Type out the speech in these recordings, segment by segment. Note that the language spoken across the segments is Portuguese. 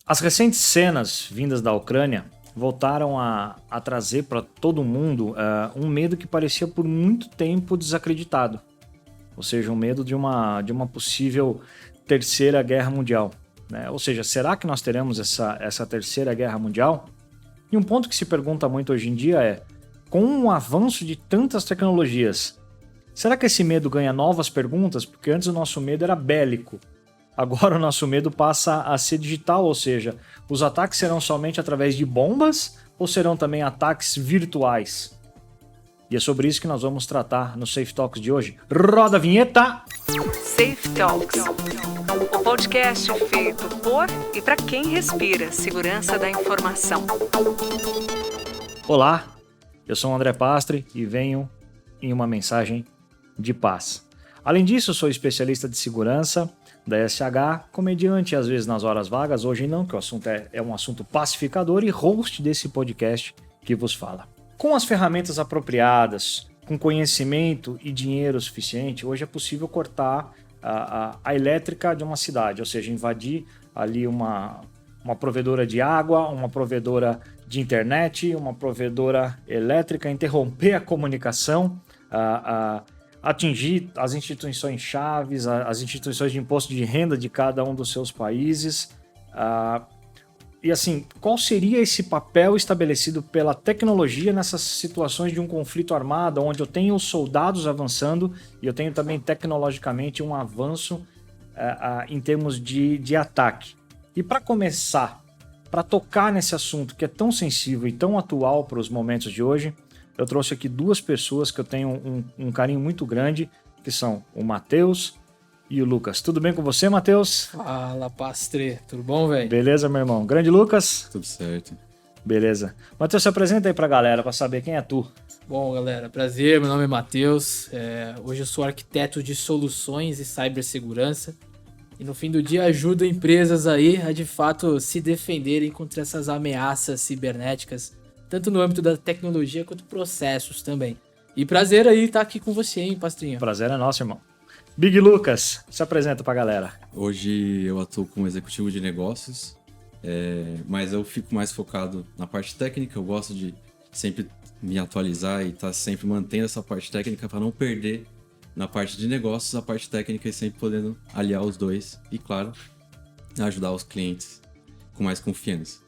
As recentes cenas vindas da Ucrânia voltaram a trazer para todo mundo um medo que parecia por muito tempo desacreditado. Ou seja, um medo de uma possível terceira guerra mundial. Né? Ou seja, será que nós teremos essa terceira guerra mundial? E um ponto que se pergunta muito hoje em dia é, com o avanço de tantas tecnologias, será que esse medo ganha novas perguntas? Porque antes o nosso medo era bélico. Agora o nosso medo passa a ser digital, ou seja, os ataques serão somente através de bombas ou serão também ataques virtuais? E é sobre isso que nós vamos tratar no Safe Talks de hoje. Roda a vinheta! Safe Talks, o podcast feito por e para quem respira segurança da informação. Olá, eu sou o André Pastre e venho em uma mensagem de paz. Além disso, eu sou especialista de segurança da SH, comediante às vezes nas horas vagas, hoje não, que o assunto é um assunto pacificador e host desse podcast que vos fala. Com as ferramentas apropriadas, com conhecimento e dinheiro suficiente, hoje é possível cortar a elétrica de uma cidade, ou seja, invadir ali uma provedora de água, uma provedora de internet, uma provedora elétrica, interromper a comunicação, atingir as instituições chaves, as instituições de imposto de renda de cada um dos seus países. E assim, qual seria esse papel estabelecido pela tecnologia nessas situações de um conflito armado, onde eu tenho os soldados avançando e eu tenho também tecnologicamente um avanço em termos de ataque? E para começar, para tocar nesse assunto que é tão sensível e tão atual para os momentos de hoje, eu trouxe aqui duas pessoas que eu tenho um carinho muito grande, que são o Matheus e o Lucas. Tudo bem com você, Matheus? Fala, Pastre. Tudo bom, velho? Beleza, meu irmão. Grande Lucas? Tudo certo. Beleza. Matheus, se apresenta aí pra galera, pra saber quem é tu. Bom, galera, prazer. Meu nome é Matheus. Hoje eu sou arquiteto de soluções e cibersegurança. E no fim do dia ajudo empresas aí a de fato se defenderem contra essas ameaças cibernéticas, tanto no âmbito da tecnologia quanto processos também. E prazer aí estar aqui com você, hein, Pastrinho? Prazer é nosso, irmão. Big Lucas, se apresenta pra galera. Hoje eu atuo como executivo de negócios, mas eu fico mais focado na parte técnica. Eu gosto de sempre me atualizar e estar sempre mantendo essa parte técnica para não perder na parte de negócios a parte técnica e sempre podendo aliar os dois e, claro, ajudar os clientes com mais confiança.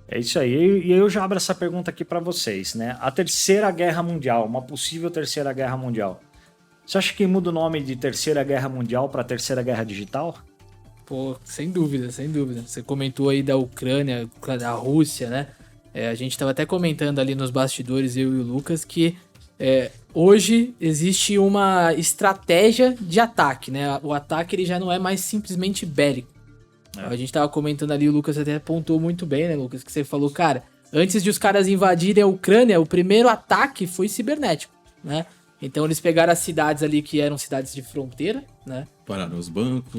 É isso aí, e eu já abro essa pergunta aqui pra vocês, né? A terceira guerra mundial, uma possível terceira guerra mundial. Você acha que muda o nome de terceira guerra mundial pra terceira guerra digital? Pô, sem dúvida, sem dúvida. Você comentou aí da Ucrânia, da Rússia, né? A gente estava até comentando ali nos bastidores, eu e o Lucas, que hoje existe uma estratégia de ataque, né? O ataque ele já não é mais simplesmente bélico. A gente tava comentando ali, o Lucas até apontou muito bem, né, Lucas? Que você falou, cara, antes de os caras invadirem a Ucrânia, o primeiro ataque foi cibernético, né? Então eles pegaram as cidades ali que eram cidades de fronteira, né? Pararam os bancos.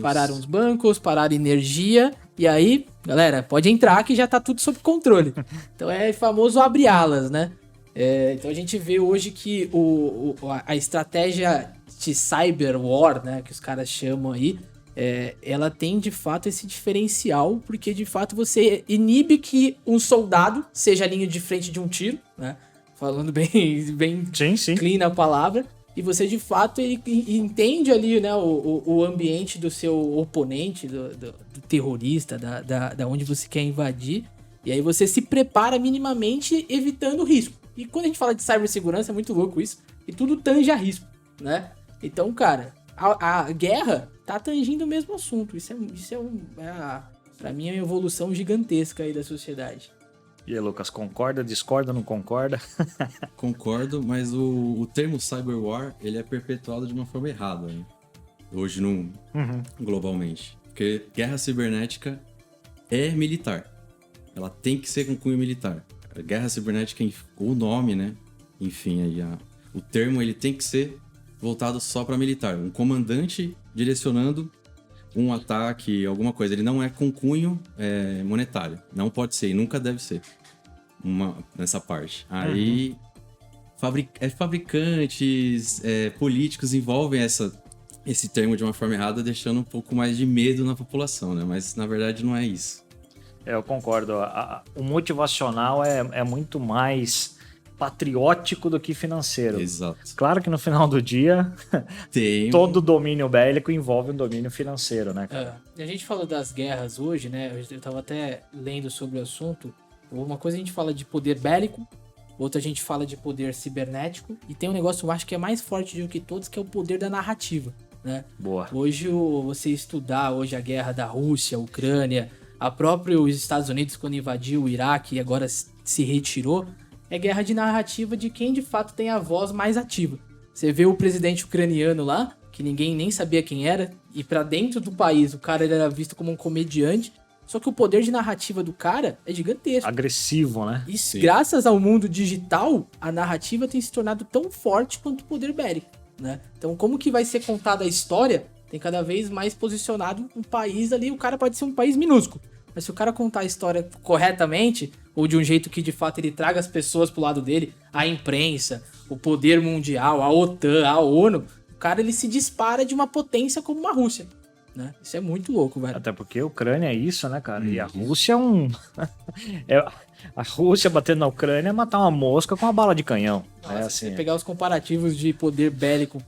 Pararam energia. E aí, galera, pode entrar que já tá tudo sob controle. Então é famoso abre alas, né? Então a gente vê hoje que a estratégia de cyber war, né? Que os caras chamam aí, ela tem de fato esse diferencial, porque de fato você inibe que um soldado seja a linha de frente de um tiro, né? Falando bem Sim. clean a palavra, e você de fato entende ali, né, o ambiente do seu oponente, do terrorista, da onde você quer invadir, e aí você se prepara minimamente evitando o risco. E quando a gente fala de cibersegurança é muito louco isso, e tudo tange a risco, né? Então, cara, a guerra tá tangindo o mesmo assunto. Isso pra mim, é uma evolução gigantesca aí da sociedade. E aí, Lucas, concorda, discorda, não concorda? Concordo, mas o termo cyber war, ele é perpetuado de uma forma errada, né? Hoje, globalmente. Porque guerra cibernética é militar. Ela tem que ser com cunho militar. A guerra cibernética, o nome, né? Enfim, aí o termo ele tem que ser voltado só para militar. Um comandante direcionando um ataque, alguma coisa. Ele não é com cunho monetário. Não pode ser e nunca deve ser nessa parte. Aí, fabricantes, políticos envolvem esse termo de uma forma errada, deixando um pouco mais de medo na população, né? Mas, na verdade, não é isso. Eu concordo. O motivacional é muito mais patriótico do que financeiro. Exato. Claro que no final do dia, Tem todo domínio bélico envolve um domínio financeiro, né, cara? E a gente falou das guerras hoje, né? Eu tava até lendo sobre o assunto. Uma coisa a gente fala de poder bélico, outra a gente fala de poder cibernético, e tem um negócio eu acho que é mais forte do que todos, que é o poder da narrativa, né? Boa. Hoje, você estudar hoje a guerra da Rússia, Ucrânia, a própria os Estados Unidos quando invadiu o Iraque e agora se retirou, é guerra de narrativa de quem de fato tem a voz mais ativa. Você vê o presidente ucraniano lá, que ninguém nem sabia quem era, e pra dentro do país o cara ele era visto como um comediante, só que o poder de narrativa do cara é gigantesco. Agressivo, né? E Sim. graças ao mundo digital, a narrativa tem se tornado tão forte quanto o poder bélico, né? Então, como que vai ser contada a história, tem cada vez mais posicionado um país ali, o cara pode ser um país minúsculo, mas se o cara contar a história corretamente, ou de um jeito que de fato ele traga as pessoas pro lado dele, a imprensa, o poder mundial, a OTAN, a ONU, o cara ele se dispara de uma potência como uma Rússia, né? Isso é muito louco, velho. Até porque a Ucrânia é isso, né, cara? E a Rússia é um... a Rússia batendo na Ucrânia é matar uma mosca com uma bala de canhão. Nossa, É se assim. você pegar os comparativos de poder bélico,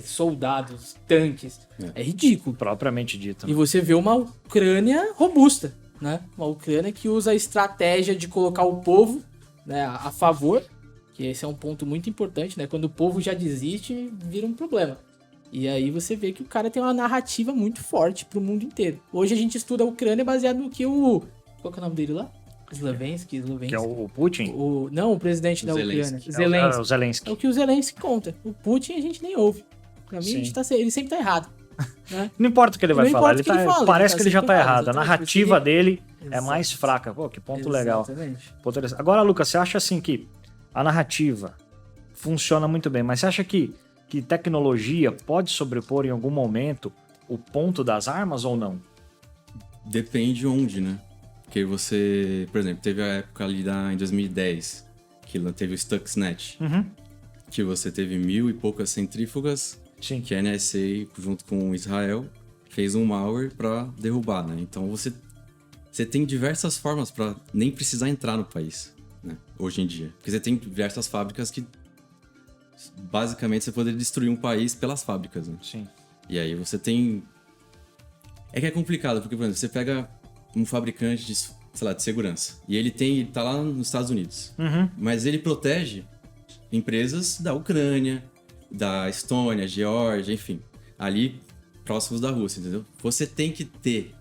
soldados, tanques, é ridículo. Propriamente dito. E você vê uma Ucrânia robusta, né? Uma Ucrânia que usa a estratégia de colocar o povo, né, a favor, que esse é um ponto muito importante, né? Quando o povo já desiste, vira um problema. E aí você vê que o cara tem uma narrativa muito forte pro mundo inteiro. Hoje a gente estuda a Ucrânia baseado no que o... Qual que é o nome dele lá? Slovensky. Que é o Putin? Não, o presidente O da Zelensky. Ucrânia. Zelensky. O Zelensky. É o que o Zelensky conta. O Putin a gente nem ouve. Pra mim, Sim. ele sempre tá errado. Né? Não importa o que ele vai Não falar, importa o que ele fala, parece ele tá que ele já sempre tá errado, errado. A exatamente, narrativa porque dele é Exato. mais fraca. Pô, que ponto legal. Exatamente. Ponto interessante. Agora, Lucas, você acha assim que a narrativa funciona muito bem, mas você acha que tecnologia pode sobrepor em algum momento o ponto das armas ou não? Depende onde, né? Porque você, por exemplo, teve a época ali em 2010, que teve o Stuxnet, Uhum. que você teve 1000 e poucas centrífugas, Sim. que a NSA, junto com Israel, fez um malware pra derrubar, né? Então você tem diversas formas pra nem precisar entrar no país, né? Hoje em dia. Porque você tem diversas fábricas que, basicamente, você poderia destruir um país pelas fábricas, né? Sim. E aí você tem... É que é complicado, porque, por exemplo, você pega um fabricante de, sei lá, de segurança, e ele tá lá nos Estados Unidos, Uhum. mas ele protege empresas da Ucrânia, da Estônia, Geórgia, enfim, ali próximos da Rússia, entendeu? Você tem que ter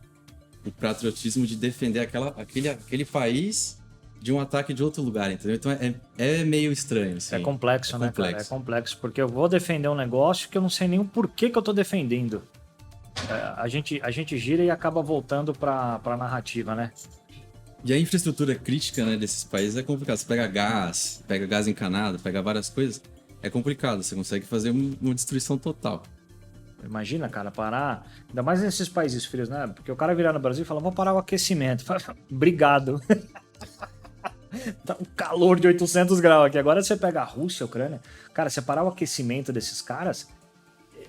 o patriotismo de defender aquele país de um ataque de outro lugar, entendeu? Então é meio estranho, assim. É complexo, né, cara? É complexo. complexo, porque eu vou defender um negócio que eu não sei nem o porquê que eu tô defendendo. A gente gira e acaba voltando pra narrativa, né? E a infraestrutura crítica, né, desses países é complicado. Você pega gás encanado, pega várias coisas, é complicado. Você consegue fazer uma destruição total. Imagina, cara, parar... Ainda mais nesses países frios, né? Porque o cara virar no Brasil e falar, vou parar o aquecimento. Obrigado. Tá um calor de 800 graus aqui. Agora você pega a Rússia, a Ucrânia... Cara, você parar o aquecimento desses caras...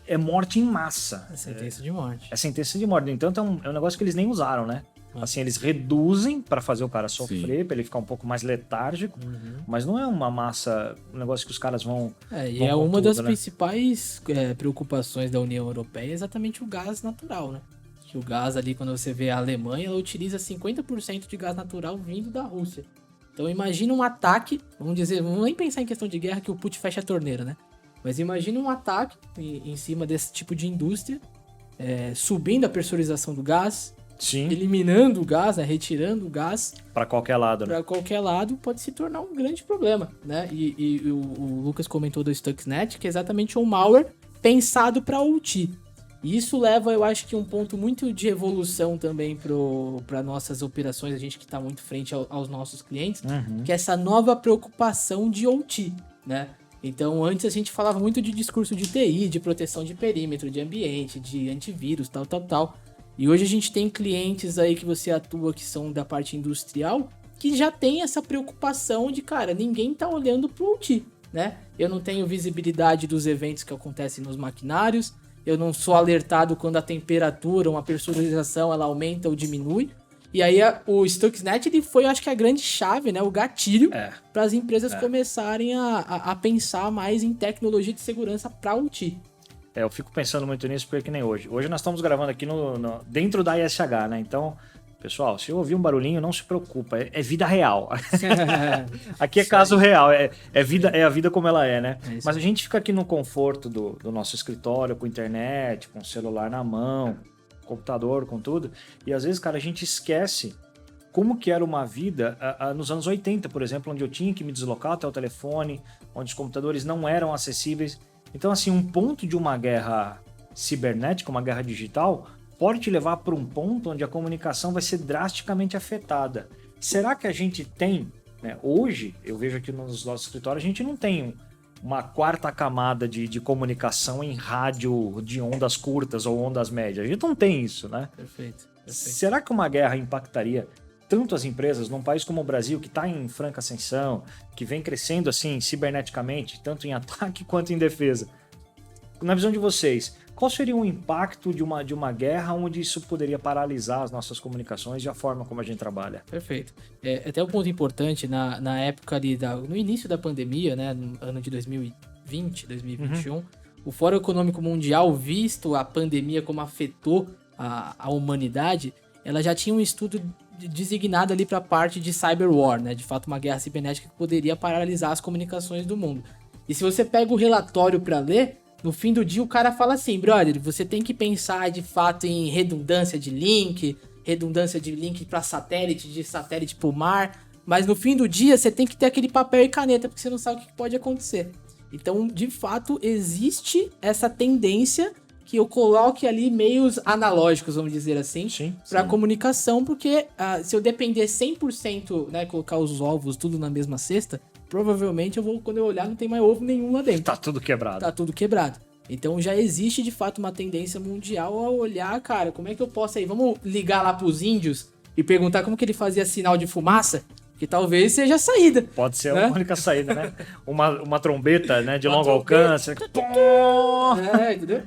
É morte em massa. É sentença de morte. É sentença de morte. No entanto, é um negócio que eles nem usaram, né? Assim, eles reduzem pra fazer o cara sofrer, pra ele ficar um pouco mais letárgico, mas não é uma massa, um negócio que os caras vão... E vão é com uma tudo, das né? principais preocupações da União Europeia, é exatamente o gás natural, né? Que o gás ali, quando você vê a Alemanha, ela utiliza 50% de gás natural vindo da Rússia. Então imagina um ataque, vamos nem pensar em questão de guerra que o Putin fecha a torneira, né? Mas imagina um ataque em cima desse tipo de indústria, subindo a pressurização do gás, Sim, eliminando o gás, né? Retirando o gás pra qualquer lado, né? para qualquer lado, pode se tornar um grande problema, né? E o Lucas comentou do Stuxnet, que é exatamente um malware pensado para OT. E isso leva, eu acho que um ponto muito de evolução também para nossas operações, a gente que está muito frente aos nossos clientes, que é essa nova preocupação de OT, né? Então, antes a gente falava muito de discurso de TI, de proteção de perímetro, de ambiente, de antivírus, tal. E hoje a gente tem clientes aí que você atua que são da parte industrial, que já tem essa preocupação de, cara, ninguém tá olhando pro OT, né? Eu não tenho visibilidade dos eventos que acontecem nos maquinários, eu não sou alertado quando a temperatura, uma pressurização, ela aumenta ou diminui. E aí o Stuxnet ele foi, eu acho que a grande chave, né? O gatilho para as empresas começarem a pensar mais em tecnologia de segurança para OT. Eu fico pensando muito nisso porque que nem hoje. Hoje nós estamos gravando aqui dentro da ISH, né? Então, pessoal, se eu ouvir um barulhinho, não se preocupa. É vida real. Aqui é caso real. É a vida como ela é, né? Mas a gente fica aqui no conforto do nosso escritório, com internet, com o celular na mão, computador, com tudo. E às vezes, cara, a gente esquece como que era uma vida nos anos 80, por exemplo, onde eu tinha que me deslocar até o telefone, onde os computadores não eram acessíveis. Então, assim, um ponto de uma guerra cibernética, uma guerra digital, pode te levar para um ponto onde a comunicação vai ser drasticamente afetada. Será que a gente tem, né, hoje, eu vejo aqui nos nossos escritórios, a gente não tem uma quarta camada de comunicação em rádio de ondas curtas ou ondas médias. A gente não tem isso, né? Perfeito. Será que uma guerra impactaria tanto as empresas num país como o Brasil, que está em franca ascensão, que vem crescendo assim ciberneticamente, tanto em ataque quanto em defesa? Na visão de vocês, qual seria o impacto de uma guerra onde isso poderia paralisar as nossas comunicações e a forma como a gente trabalha? Perfeito. Até um ponto importante, na época ali, no início da pandemia, né, no ano de 2020, 2021, o Fórum Econômico Mundial, visto a pandemia como afetou a humanidade, ela já tinha um estudo designado ali para a parte de cyber war, né, de fato uma guerra cibernética que poderia paralisar as comunicações do mundo. E se você pega o relatório para ler, no fim do dia o cara fala assim, brother, você tem que pensar de fato em redundância de link para satélite, de satélite para o mar, mas no fim do dia você tem que ter aquele papel e caneta, porque você não sabe o que pode acontecer. Então, de fato, existe essa tendência que eu coloque ali meios analógicos, vamos dizer assim, para comunicação, porque se eu depender 100%, né, colocar os ovos tudo na mesma cesta, provavelmente quando eu olhar, não tem mais ovo nenhum lá dentro. Tá tudo quebrado. Então já existe de fato uma tendência mundial a olhar, cara, como é que eu posso aí? Vamos ligar lá pros índios e perguntar como que ele fazia sinal de fumaça? Que talvez seja a saída. Pode ser, né? A única saída, né? Uma trombeta, né, de longo alcance. Entendeu?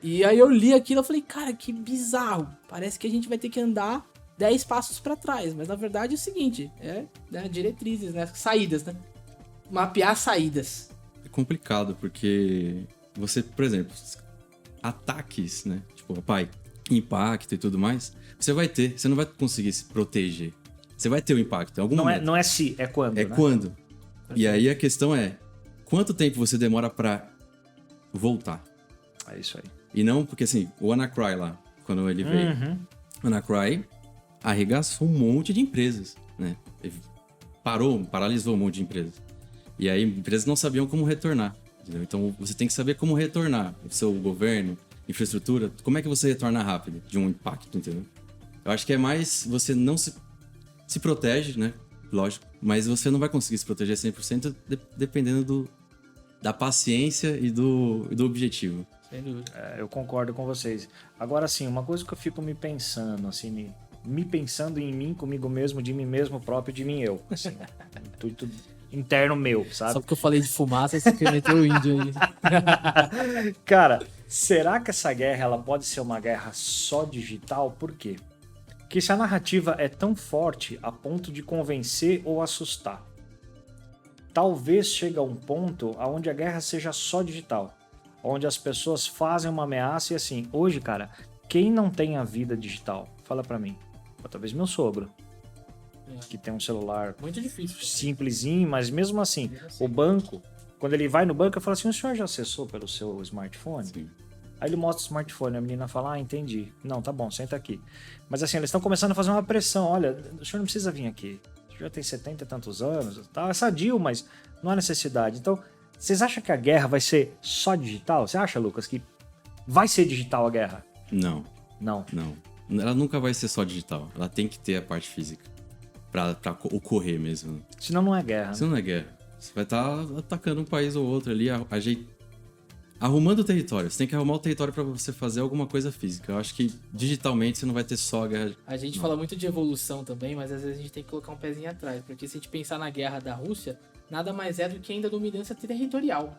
E aí eu li aquilo e falei, cara, que bizarro. Parece que a gente vai ter que andar 10 passos para trás, mas na verdade é o seguinte, né, diretrizes, né, saídas, né, mapear saídas. É complicado, porque você, por exemplo, ataques, né, tipo, impacto e tudo mais, você não vai conseguir se proteger. Você vai ter o impacto em algum momento. Não é se, é quando, É né? quando. E aí a questão é, quanto tempo você demora para voltar? É isso aí. E não, porque assim, o WannaCry lá, quando ele veio, o WannaCry arregaçou um monte de empresas, né? Ele paralisou um monte de empresas. E aí empresas não sabiam como retornar, entendeu? Então você tem que saber como retornar. O seu governo, infraestrutura, como é que você retorna rápido de um impacto, entendeu? Eu acho que é mais, você não se protege, né? Lógico, mas você não vai conseguir se proteger 100% dependendo da paciência e do objetivo. Sem dúvida. Eu concordo com vocês. Agora, sim, uma coisa que eu fico me pensando, assim, me pensando em mim, comigo mesmo, de mim mesmo próprio, de mim eu. Assim, intuito interno meu, sabe? Só porque eu falei de fumaça, você quer meter o índio aí. Cara, será que essa guerra ela pode ser uma guerra só digital? Por quê? Porque se a narrativa é tão forte a ponto de convencer ou assustar, talvez chegue a um ponto onde a guerra seja só digital, onde as pessoas fazem uma ameaça e assim, hoje, cara, quem não tem a vida digital? Fala pra mim. Talvez meu sogro, que tem um celular muito difícil, simplesinho, mas mesmo assim, o banco, quando ele vai no banco, eu falo assim, o senhor já acessou pelo seu smartphone? Sim. Aí ele mostra o smartphone, a menina fala, entendi. Não, tá bom, senta aqui. Mas assim, eles estão começando a fazer uma pressão, olha, o senhor não precisa vir aqui. O senhor já tem 70 e tantos anos, tá? É sadio, mas não há necessidade. Então, vocês acham que a guerra vai ser só digital? Você acha, Lucas, que vai ser digital a guerra? Não. Não. Ela nunca vai ser só digital. Ela tem que ter a parte física pra ocorrer mesmo. Senão não é guerra. Senão não é guerra. Você vai estar atacando um país ou outro ali, arrumando o território. Você tem que arrumar o território pra você fazer alguma coisa física. Eu acho que digitalmente você não vai ter só a guerra. A gente fala muito de evolução também, mas às vezes a gente tem que colocar um pezinho atrás. Porque se a gente pensar na guerra da Rússia, nada mais é do que ainda dominância territorial,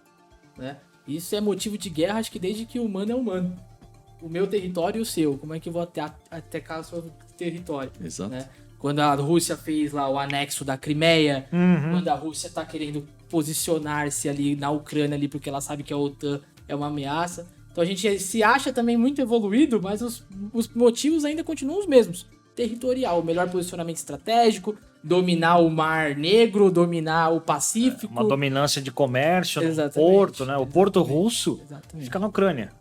né? Isso é motivo de guerra, acho que desde que o humano é humano. O meu território e o seu. Como é que eu vou atacar a sua território. Exato. Né? Quando a Rússia fez lá o anexo da Crimeia, quando a Rússia tá querendo posicionar-se ali na Ucrânia ali, porque ela sabe que a OTAN é uma ameaça. Então a gente se acha também muito evoluído, mas os motivos ainda continuam os mesmos. Territorial, melhor posicionamento estratégico, dominar o Mar Negro, dominar o Pacífico. Uma dominância de comércio no porto, né? O porto russo fica na Ucrânia.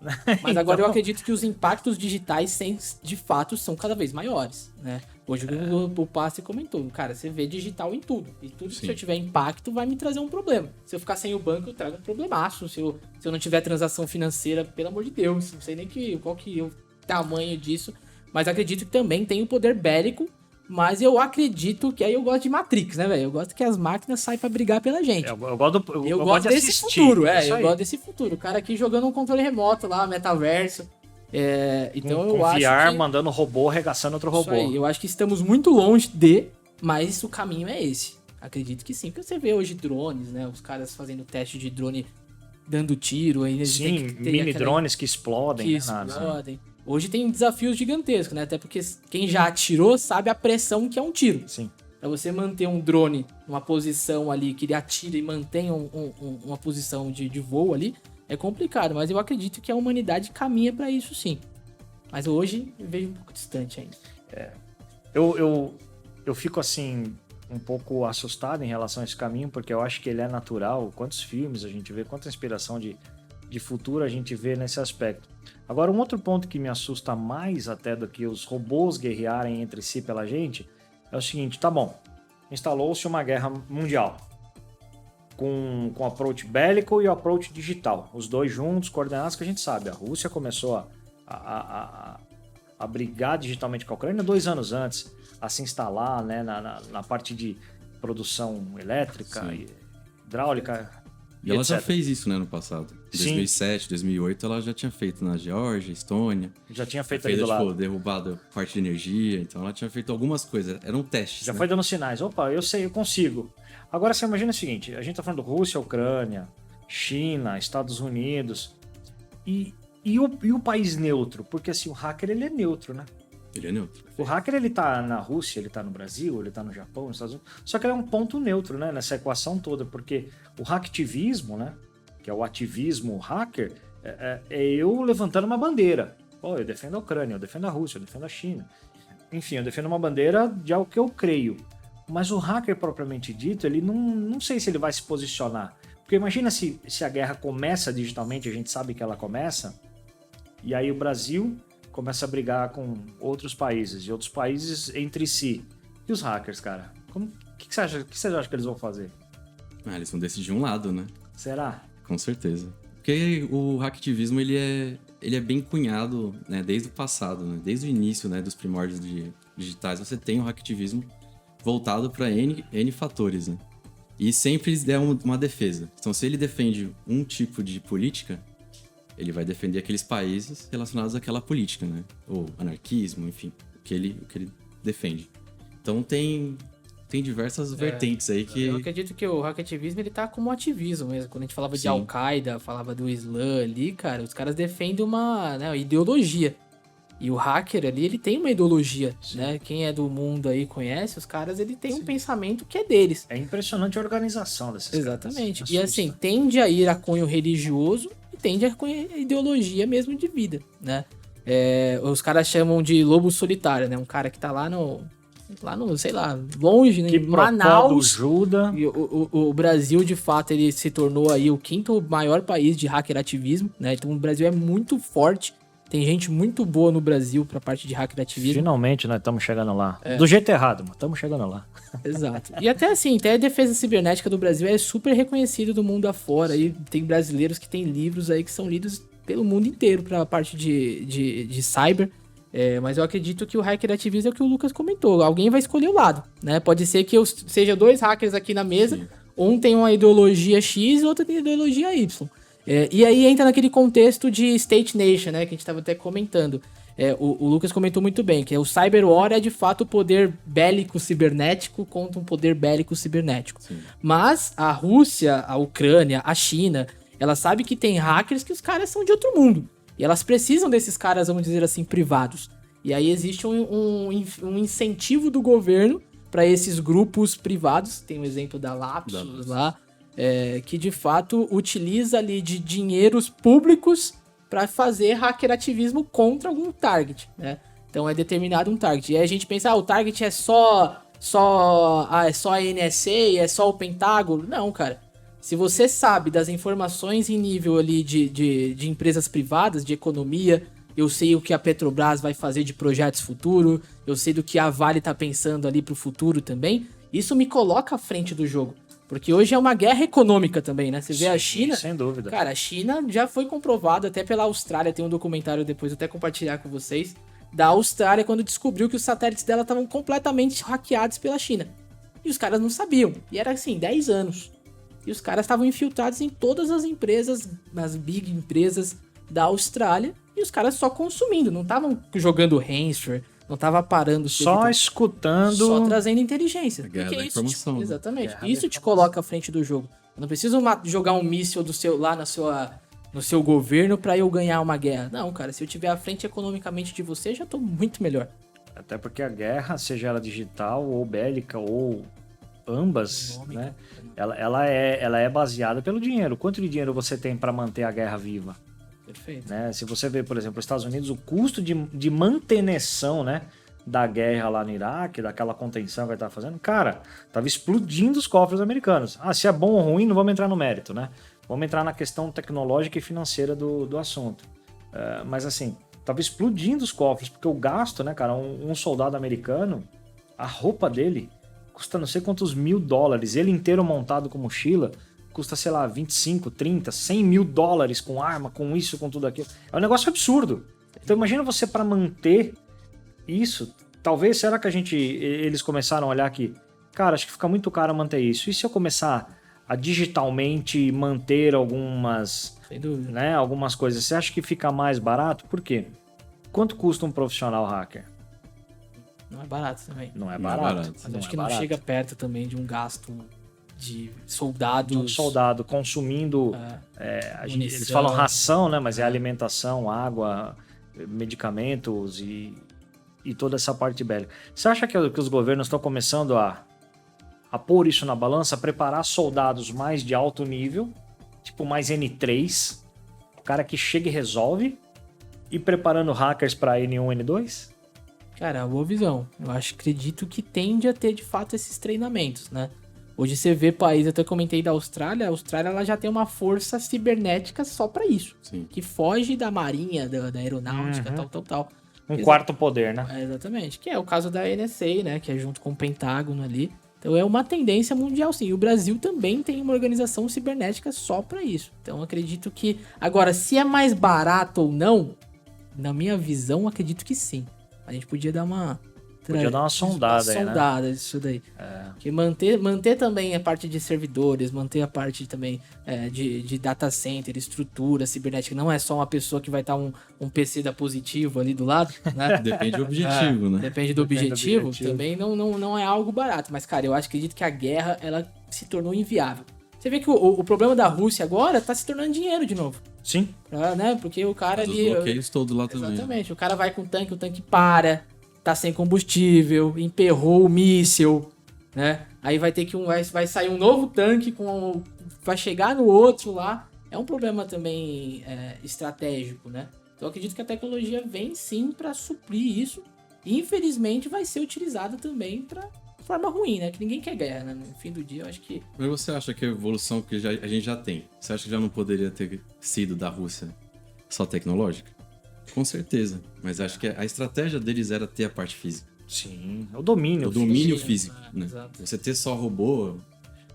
Mas agora eu acredito que os impactos digitais, de fato, são cada vez maiores, né? Hoje o Passi comentou, cara, você vê digital em tudo. E tudo que se eu tiver impacto vai me trazer um problema. Se eu ficar sem o banco, eu trago um problemaço. Se eu não tiver transação financeira, pelo amor de Deus, não sei nem qual que é o tamanho disso. Mas acredito que também tem o poder bélico. Mas eu acredito que aí eu gosto de Matrix, né, velho? Eu gosto que as máquinas saem pra brigar pela gente. Eu gosto gosto desse assistir. Futuro, eu gosto desse futuro. O cara aqui jogando um controle remoto lá, metaverso. Então eu acho VR, que... mandando robô, arregaçando outro robô. Isso aí, eu acho que estamos muito longe mas o caminho é esse. Acredito que sim, porque você vê hoje drones, né? Os caras fazendo teste de drone dando tiro. Aí sim, mini drones que explodem. Hoje tem desafios gigantescos, né? Até porque quem já atirou sabe a pressão que é um tiro. Sim. Pra você manter um drone numa posição ali, que ele atira e mantenha uma posição de voo ali, é complicado. Mas eu acredito que a humanidade caminha pra isso sim. Mas hoje eu vejo um pouco distante ainda. Eu fico assim, um pouco assustado em relação a esse caminho, porque eu acho que ele é natural. Quantos filmes a gente vê, quanta inspiração de futuro a gente vê nesse aspecto. Agora, um outro ponto que me assusta mais até do que os robôs guerrearem entre si pela gente é o seguinte, tá bom, instalou-se uma guerra mundial com o approach bélico e o approach digital, os dois juntos, coordenados, que a gente sabe, a Rússia começou a brigar digitalmente com a Ucrânia 2 anos antes, a se instalar, né, na parte de produção elétrica, e hidráulica. E ela já fez isso, né, no passado. Em 2007, 2008, ela já tinha feito na Geórgia, Estônia. Já tinha feito ali do lado. Derrubado parte de energia, então ela tinha feito algumas coisas. Eram testes, já foi dando sinais. Opa, eu sei, eu consigo. Agora você imagina o seguinte, a gente tá falando Rússia, Ucrânia, China, Estados Unidos. E o país neutro? Porque assim, o hacker, ele é neutro, né? Ele é neutro. O hacker, ele tá na Rússia, ele tá no Brasil, ele tá no Japão, nos Estados Unidos. Só que ele é um ponto neutro, né, nessa equação toda, porque o hacktivismo, né, que é o ativismo hacker, é eu levantando uma bandeira. Eu defendo a Ucrânia, eu defendo a Rússia, eu defendo a China. Enfim, eu defendo uma bandeira de algo que eu creio. Mas o hacker, propriamente dito, ele não sei se ele vai se posicionar. Porque imagina se a guerra começa digitalmente, a gente sabe que ela começa, e aí o Brasil começa a brigar com outros países, e outros países entre si. E os hackers, cara? O que você acha que eles vão fazer? Eles vão decidir um lado, né? Será? Com certeza. Porque o hacktivismo, ele é bem cunhado, né, desde o passado, né? Desde o início, né, dos primórdios digitais, você tem o hacktivismo voltado para N fatores, né? E sempre eles deram uma defesa. Então, se ele defende um tipo de política, ele vai defender aqueles países relacionados àquela política, né? Ou anarquismo, enfim, o que ele defende. Então tem diversas vertentes aí que... Eu acredito que o hacktivismo, ele tá como ativismo mesmo. Quando a gente falava de Al-Qaeda, falava do Islã ali, cara, os caras defendem uma ideologia. E o hacker ali, ele tem uma ideologia, né? Quem é do mundo aí conhece, os caras, ele tem um pensamento que é deles. É impressionante a organização desses caras. Exatamente. E assim, tende a ir a cunho religioso e tende a cunho ideologia mesmo de vida, né? Os caras chamam de lobo solitário, né? Um cara que tá lá no sei lá, longe, né? Que em Manaus. Juda. E o Brasil, de fato, ele se tornou aí o 5º maior país de hacker ativismo, né? Então o Brasil é muito forte. Tem gente muito boa no Brasil pra parte de hacker ativismo. Finalmente nós estamos chegando lá. Do jeito errado, mas estamos chegando lá. Exato. E até assim, até a defesa cibernética do Brasil é super reconhecida do mundo afora. E tem brasileiros que têm livros aí que são lidos pelo mundo inteiro pra parte de cyber. Mas eu acredito que o hacker ativismo é o que o Lucas comentou. Alguém vai escolher o lado, né? Pode ser que seja 2 hackers aqui na mesa. Sim. Um tem uma ideologia X e outro tem ideologia Y. E aí entra naquele contexto de State Nation, né? Que a gente estava até comentando. O Lucas comentou muito bem, que o Cyber War é de fato o poder bélico cibernético contra um poder bélico cibernético. Sim. Mas a Rússia, a Ucrânia, a China, ela sabe que tem hackers que os caras são de outro mundo. E elas precisam desses caras, vamos dizer assim, privados. E aí existe um incentivo do governo para esses grupos privados, tem o exemplo da Lapsus lá, que de fato utiliza ali de dinheiros públicos para fazer hackerativismo contra algum target, né? Então é determinado um target. E aí a gente pensa, o target é só a NSA, é só o Pentágono. Não, cara. Se você sabe das informações em nível ali de empresas privadas, de economia, eu sei o que a Petrobras vai fazer de projetos futuro, eu sei do que a Vale tá pensando ali pro futuro também, isso me coloca à frente do jogo. Porque hoje é uma guerra econômica também, né? Você vê a China... Sem dúvida. Cara, a China já foi comprovado até pela Austrália, tem um documentário depois, eu até compartilhar com vocês, da Austrália, quando descobriu que os satélites dela estavam completamente hackeados pela China. E os caras não sabiam. E era assim, 10 anos. E os caras estavam infiltrados em todas as empresas, as big empresas da Austrália, e os caras só consumindo, não estavam jogando hamster, não estavam parando... Só escutando... Só trazendo inteligência. A guerra da isso informação, né? exatamente. Guerra Isso da te coloca à frente do jogo. Eu não preciso jogar um míssil lá no seu governo pra eu ganhar uma guerra. Não, cara, se eu tiver à frente economicamente de você, já tô muito melhor. Até porque a guerra, seja ela digital ou bélica ou ambas, Econômica, né? Ela é baseada pelo dinheiro. Quanto de dinheiro você tem para manter a guerra viva? Perfeito. Né? Se você vê, por exemplo, os Estados Unidos, o custo de manutenção, né, da guerra lá no Iraque, daquela contenção que ele estava fazendo, cara, tava explodindo os cofres americanos. Se é bom ou ruim, não vamos entrar no mérito, né? Vamos entrar na questão tecnológica e financeira do assunto. Mas assim, tava explodindo os cofres, porque o gasto, né, cara, um soldado americano, a roupa dele custa não sei quantos $1.000, ele inteiro montado com mochila, custa, sei lá, 25, 30, 100 mil dólares com arma, com isso, com tudo aquilo. É um negócio absurdo. Então imagina você para manter isso. Talvez, será que eles começaram a olhar que, cara, acho que fica muito caro manter isso. E se eu começar a digitalmente manter algumas, Sem dúvida. né, algumas coisas, você acha que fica mais barato? Por quê? Quanto custa um profissional hacker? Não é barato também. Não é Não é barato. barato. Mas Não acho é que não barato. chega perto também de um gasto de soldados. De um soldado consumindo, munição. eles falam ração, né? Mas é alimentação, água, medicamentos e toda essa parte bélica. Você acha que os governos estão começando a pôr isso na balança, a preparar soldados mais de alto nível, tipo mais N3, o cara que chega e resolve, e preparando hackers para N1, N2? Cara, boa visão. Eu acredito que tende a ter de fato esses treinamentos, né? Hoje você vê países, eu até comentei da Austrália, a Austrália ela já tem uma força cibernética só pra isso. Sim. Que foge da marinha, da aeronáutica, tal. Quarto poder, né? Exatamente, que é o caso da NSA, né? Que é junto com o Pentágono ali. Então é uma tendência mundial, sim. E o Brasil também tem uma organização cibernética só pra isso. Então acredito que... Agora, se é mais barato ou não, na minha visão, acredito que sim. A gente podia dar uma... Podia dar uma sondada aí, né? sondada disso daí. Porque manter também a parte de servidores, manter a parte também de data center, estrutura cibernética. Não é só uma pessoa que vai estar um PC da Positivo ali do lado, né? Depende do objetivo, né? Depende do objetivo. objetivo. Também não é algo barato. Mas, cara, eu acredito que a guerra, ela se tornou inviável. Você vê que o problema da Rússia agora tá se tornando dinheiro de novo. Sim. Né? Porque o cara Os ali... bloqueios todos lá também. Exatamente. O cara vai com o tanque para... Tá sem combustível, emperrou o míssil, né? Aí vai ter que vai sair um novo tanque vai chegar no outro lá. É um problema também estratégico, né? Então eu acredito que a tecnologia vem sim para suprir isso. E infelizmente vai ser utilizada também para forma ruim, né? Que ninguém quer guerra, né? No fim do dia, eu acho que... Mas você acha que a evolução que a gente já tem, você acha que já não poderia ter sido da Rússia só tecnológica? Com certeza, mas acho que a estratégia deles era ter a parte física. Sim. O domínio. O domínio físico, físico, né? exato. Você ter só robô,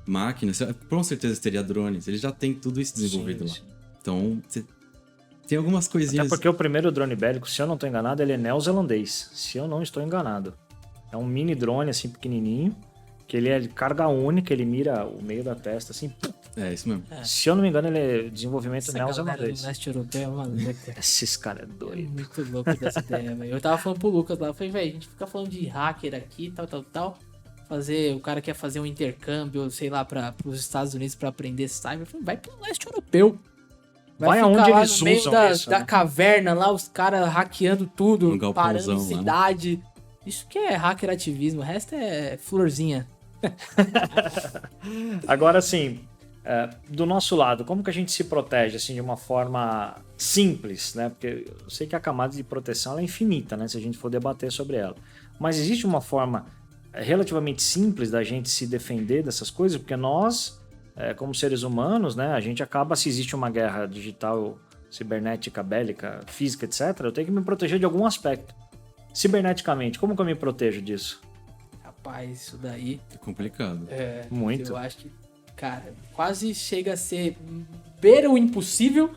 máquina, com certeza teria drones. Eles já têm tudo isso desenvolvido Sim, lá. sim. Então, tem algumas coisinhas... Até porque o primeiro drone bélico, se eu não estou enganado, ele é neozelandês. Se eu não estou enganado. É um mini drone, assim, pequenininho, que ele é de carga única, ele mira o meio da testa, assim. É, isso mesmo. Se eu não me engano, ele é desenvolvimento Essa galera do neozelandês. leste europeu, mano, Esses caras é é doido. muito louco dessa ideia, velho. Eu tava falando pro Lucas lá, eu falei, velho, a gente fica falando de hacker aqui, tal. O cara quer fazer um intercâmbio, sei lá, pros Estados Unidos pra aprender cyber. Eu falei, vai pro leste europeu. Vai ficar aonde lá eles no meio usam da, isso, da né? caverna lá, os caras hackeando tudo, No galpãozão parando lá, né? cidade. Isso que é hacker ativismo, o resto é florzinha. Agora, assim, do nosso lado, como que a gente se protege, assim, de uma forma simples, né? Porque eu sei que a camada de proteção ela é infinita, né? Se a gente for debater sobre ela. Mas existe uma forma relativamente simples da gente se defender dessas coisas, porque nós, como seres humanos, né? A gente acaba, se existe uma guerra digital, cibernética, bélica, física, etc., eu tenho que me proteger de algum aspecto. Ciberneticamente, como que eu me protejo disso? Rapaz, isso daí... É complicado. Muito. Eu acho que, cara, quase chega a ser beira o impossível,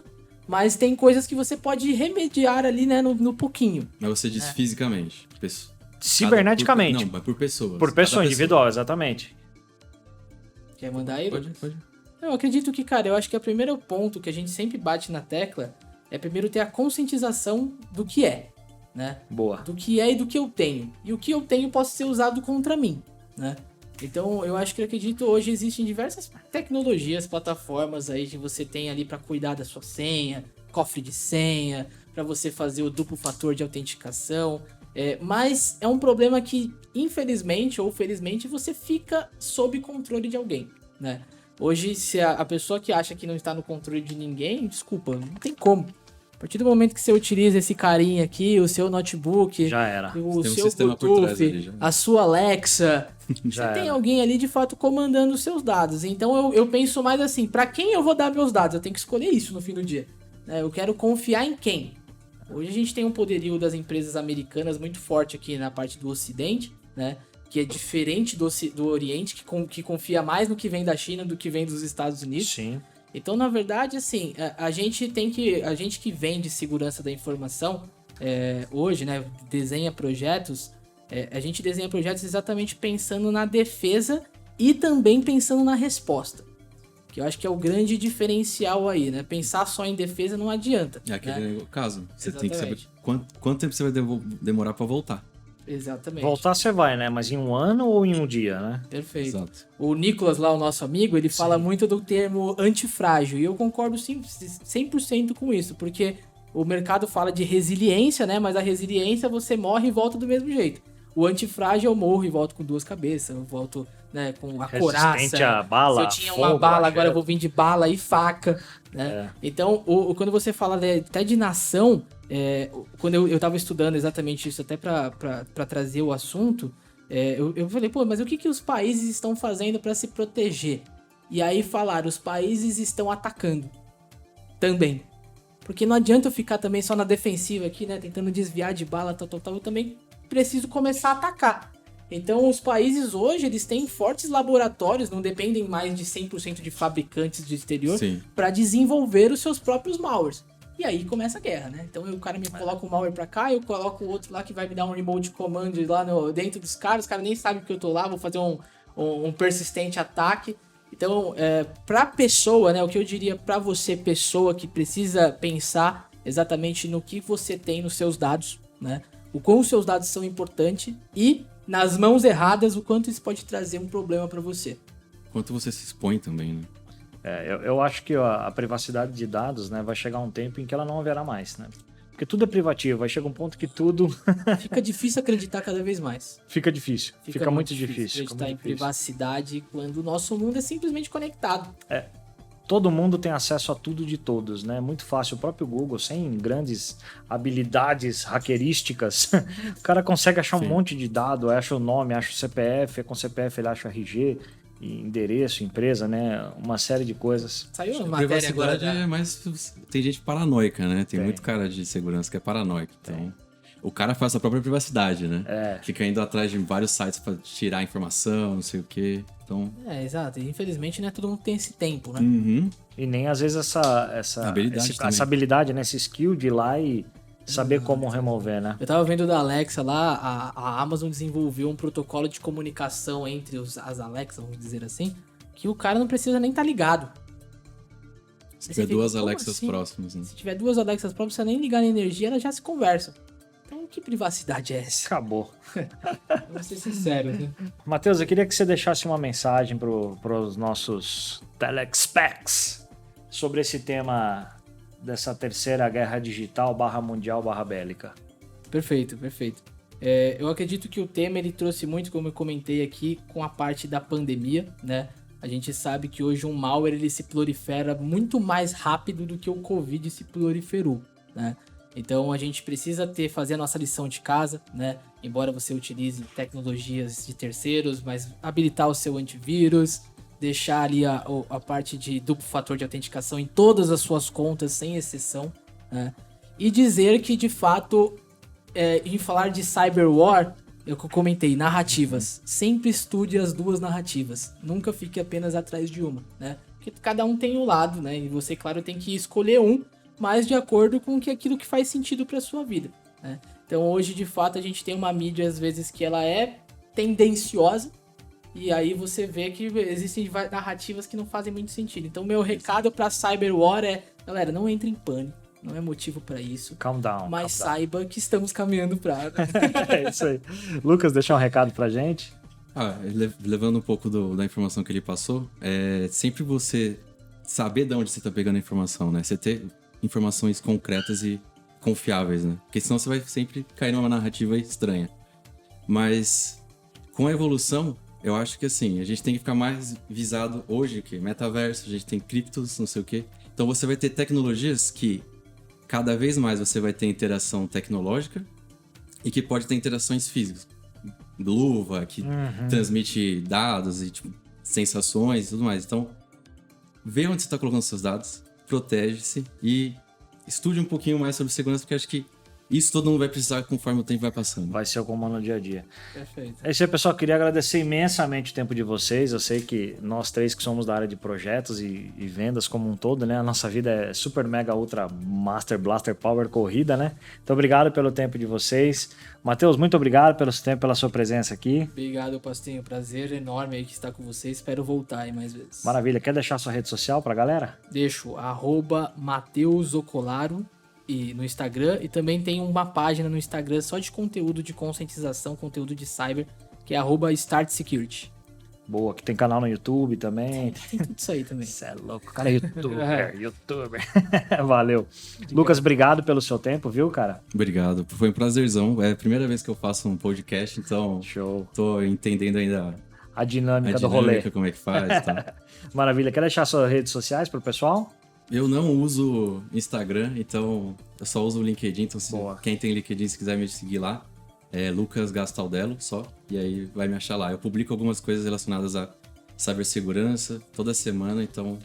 mas tem coisas que você pode remediar ali, né, no pouquinho. Mas você diz fisicamente. Ciberneticamente. Não, mas por pessoas. Por pessoa Cada individual, exatamente. Quer mandar aí? Pode. Eu acredito que, cara, eu acho que o primeiro ponto que a gente sempre bate na tecla é primeiro ter a conscientização do que é, né? Boa. Do que é e do que eu tenho. E o que eu tenho pode ser usado contra mim, né? Então, eu acho que acredito hoje existem diversas tecnologias, plataformas aí que você tem ali para cuidar da sua senha, cofre de senha, para você fazer o duplo fator de autenticação. Mas é um problema que, infelizmente ou felizmente, você fica sob controle de alguém, né? Hoje, se a pessoa que acha que não está no controle de ninguém, desculpa, não tem como. A partir do momento que você utiliza esse carinha aqui, o seu notebook, Já era. o Tem um seu sistema por trás ali, Bluetooth, já. a sua Alexa, Já você tem era. alguém ali de fato comandando os seus dados. Então eu penso mais assim, pra quem eu vou dar meus dados? Eu tenho que escolher isso no fim do dia, né? Eu quero confiar em quem? Hoje a gente tem um poderio das empresas americanas muito forte aqui na parte do Ocidente, né? Que é diferente do Oriente, que confia mais no que vem da China do que vem dos Estados Unidos. Sim. Então, na verdade, assim, a gente que vende segurança da informação, hoje, né, desenha projetos, a gente desenha projetos exatamente pensando na defesa e também pensando na resposta. Que eu acho que é o grande diferencial aí, né? Pensar só em defesa não adianta. É aquele né? caso. Você tem que Exatamente. saber quanto tempo você vai demorar pra voltar. Exatamente. Voltar você vai, né? Mas em um ano ou em um dia, né? Perfeito. Exato. O Nicolas lá, o nosso amigo, ele fala muito do termo antifrágil. E eu concordo 100% com isso, porque o mercado fala de resiliência, né? Mas a resiliência você morre e volta do mesmo jeito. O antifrágil eu morro e volto com duas cabeças, eu volto, né, com a coraça. Resistente a bala, Se eu tinha fogo, uma bala, agora machado. eu vou vir de bala e faca, né? Então, quando você fala até de nação, quando eu tava estudando exatamente isso, até pra trazer o assunto, eu falei, pô, mas o que os países estão fazendo pra se proteger? E aí falaram, os países estão atacando também. Porque não adianta eu ficar também só na defensiva aqui, né, tentando desviar de bala, tal, eu também preciso começar a atacar. Então, os países hoje, eles têm fortes laboratórios, não dependem mais de 100% de fabricantes de exterior, Sim. para desenvolver os seus próprios malwares. E aí começa a guerra, né? Então, o cara me coloca um malware pra cá, eu coloco o outro lá que vai me dar um remote command lá dentro dos caras, os caras nem sabem que eu tô lá, vou fazer um persistente ataque. Então, pra pessoa, né, o que eu diria pra você, pessoa que precisa pensar exatamente no que você tem nos seus dados, né? O quão os seus dados são importantes e, nas mãos erradas, o quanto isso pode trazer um problema pra você. Quanto você se expõe também, né? Eu acho que a privacidade de dados, né, vai chegar um tempo em que ela não haverá mais, né? Porque tudo é privativo, vai chegar um ponto que tudo Fica difícil acreditar cada vez mais. fica difícil. Fica muito difícil. Acreditar em privacidade quando o nosso mundo é simplesmente conectado. Todo mundo tem acesso a tudo de todos, né? Muito fácil. O próprio Google, sem grandes habilidades hackerísticas, o cara consegue achar um monte de dado, acha o nome, acha o CPF, com o CPF ele acha o RG, endereço, empresa, né? Uma série de coisas. Saiu uma matéria agora. Privacidade é mais... Tem gente paranoica, né? Tem muito cara de segurança que é paranoico. Então, o cara faz a própria privacidade, né? Fica indo atrás de vários sites pra tirar informação, não sei o quê. Então... exato. E, infelizmente, não é todo mundo que tem esse tempo, né? Uhum. E nem às vezes essa habilidade, né? Esse skill de ir lá e saber como remover, né? Eu tava vendo da Alexa lá, a Amazon desenvolveu um protocolo de comunicação entre as Alexa, vamos dizer assim, que o cara não precisa nem estar ligado. Se tiver duas Alexas assim? próximas, né? Se tiver duas Alexas próximas, você nem ligar na energia, elas já se conversam. Então, que privacidade é essa? Acabou. Vamos ser sinceros, né? Matheus, eu queria que você deixasse uma mensagem para os nossos telexpecs sobre esse tema dessa terceira guerra digital /mundial /bélica? Perfeito. Eu acredito que o tema ele trouxe muito, como eu comentei aqui, com a parte da pandemia, né? A gente sabe que hoje um malware ele se prolifera muito mais rápido do que o Covid se proliferou, né? Então a gente precisa fazer a nossa lição de casa, né? Embora você utilize tecnologias de terceiros, mas habilitar o seu antivírus, deixar ali a parte de duplo fator de autenticação em todas as suas contas, sem exceção, né? E dizer que, de fato, em falar de cyberwar, eu comentei, narrativas. Sempre estude as duas narrativas. Nunca fique apenas atrás de uma, né? Porque cada um tem um lado, né? E você, claro, tem que escolher um, mas de acordo com aquilo que faz sentido para sua vida, né? Então, hoje, de fato, a gente tem uma mídia, às vezes, que ela é tendenciosa, e aí você vê que existem narrativas que não fazem muito sentido. Então, meu recado para cyberwar é, galera, não entre em pânico. Não é motivo pra isso. Calm down. Mas saiba que estamos caminhando pra... É isso aí. Lucas, deixa um recado pra gente. Levando um pouco da informação que ele passou, sempre você saber de onde você tá pegando a informação, né? Você ter informações concretas e confiáveis, né? Porque senão você vai sempre cair numa narrativa estranha. Mas com a evolução, eu acho que assim, a gente tem que ficar mais visado hoje, que metaverso, a gente tem criptos, não sei o quê. Então você vai ter tecnologias que cada vez mais você vai ter interação tecnológica e que pode ter interações físicas. Luva, que transmite dados e sensações e tudo mais. Então, vê onde você está colocando seus dados, protege-se e estude um pouquinho mais sobre segurança, porque acho que isso todo mundo vai precisar conforme o tempo vai passando. Vai ser o comando no dia a dia. Perfeito. É isso aí, pessoal. Queria agradecer imensamente o tempo de vocês. Eu sei que nós três que somos da área de projetos e vendas como um todo, né? A nossa vida é super, mega, ultra, master, blaster, power, corrida, né? Então, obrigado pelo tempo de vocês. Matheus, muito obrigado pelo seu tempo, pela sua presença aqui. Obrigado, Pastinho. Prazer enorme aí que estar com vocês. Espero voltar aí mais vezes. Maravilha. Quer deixar sua rede social pra galera? Deixo, @MatheusOcolaro e no Instagram, e também tem uma página no Instagram só de conteúdo de conscientização, conteúdo de cyber, que é @StartSecurity. Boa, que tem canal no YouTube também. Tem tudo isso aí também. Você é louco, o cara é youtuber. Valeu. Lucas, obrigado pelo seu tempo, viu, cara? Obrigado, foi um prazerzão. É a primeira vez que eu faço um podcast, então Show. Tô entendendo ainda A dinâmica do rolê. como é que faz, tá? Maravilha. Quer deixar suas redes sociais pro pessoal? Eu não uso Instagram, então eu só uso o LinkedIn. Então, quem tem LinkedIn, se quiser me seguir lá, é Lucas Gastaldello só, e aí vai me achar lá. Eu publico algumas coisas relacionadas a cibersegurança toda semana, então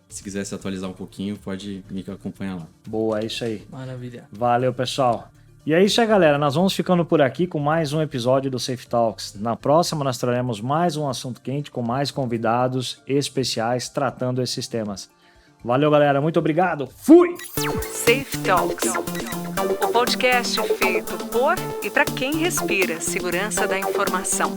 se quiser se atualizar um pouquinho, pode me acompanhar lá. Boa, é isso aí. Maravilha. Valeu, pessoal. E é isso aí, galera. Nós vamos ficando por aqui com mais um episódio do Safe Talks. Na próxima, nós traremos mais um assunto quente com mais convidados especiais tratando esses temas. Valeu, galera. Muito obrigado. Fui! Safe Talks, o podcast feito por e para quem respira segurança da informação.